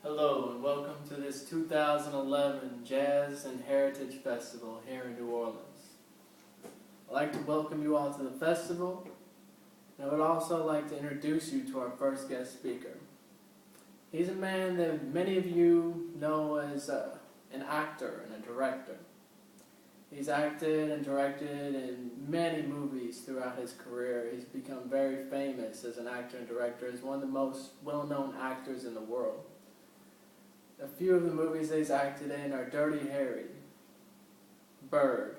Hello and welcome to this 2011 Jazz and Heritage Festival here in New Orleans. I'd like to welcome you all to the festival, and I would also like to introduce you to our first guest speaker. He's a man that many of you know as an actor and a director. He's acted and directed in many movies throughout his career. He's become very famous as an actor and director. He's one of the most well-known actors in the world. A few of the movies that he's acted in are Dirty Harry, Bird,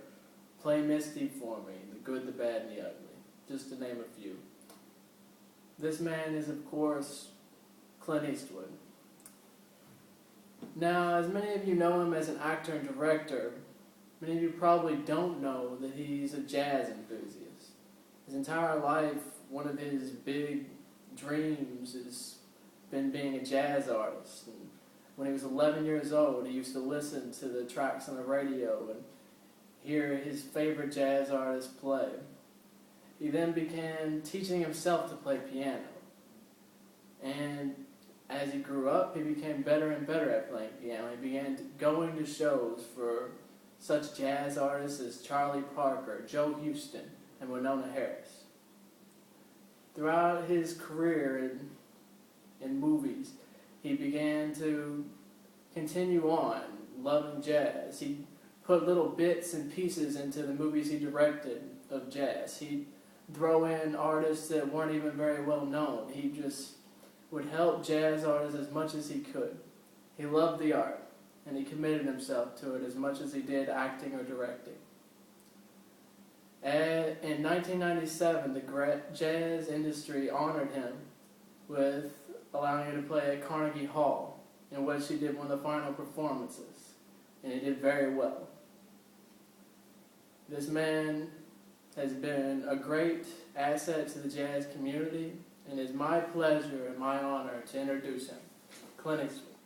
Play Misty for Me, The Good, the Bad, and the Ugly, just to name a few. This man is, of course, Clint Eastwood. Now, as many of you know him as an actor and director, many of you probably don't know that he's a jazz enthusiast. His entire life, one of his big dreams has been being a jazz artist. And when he was 11 years old, he used to listen to the tracks on the radio and hear his favorite jazz artists play. He then began teaching himself to play piano. And as he grew up, he became better and better at playing piano. He began going to shows for such jazz artists as Charlie Parker, Joe Houston, and Winona Harris. Throughout his career in movies, he began to continue on loving jazz. He put little bits and pieces into the movies he directed of jazz. He'd throw in artists that weren't even very well known. He just would help jazz artists as much as he could. He loved the art, and he committed himself to it as much as he did acting or directing. And in 1997, the jazz industry honored him with allowing him to play at Carnegie Hall, in which he did one of the final performances, and he did very well. This man has been a great asset to the jazz community, and it's my pleasure and my honor to introduce him, Clint Eastwood.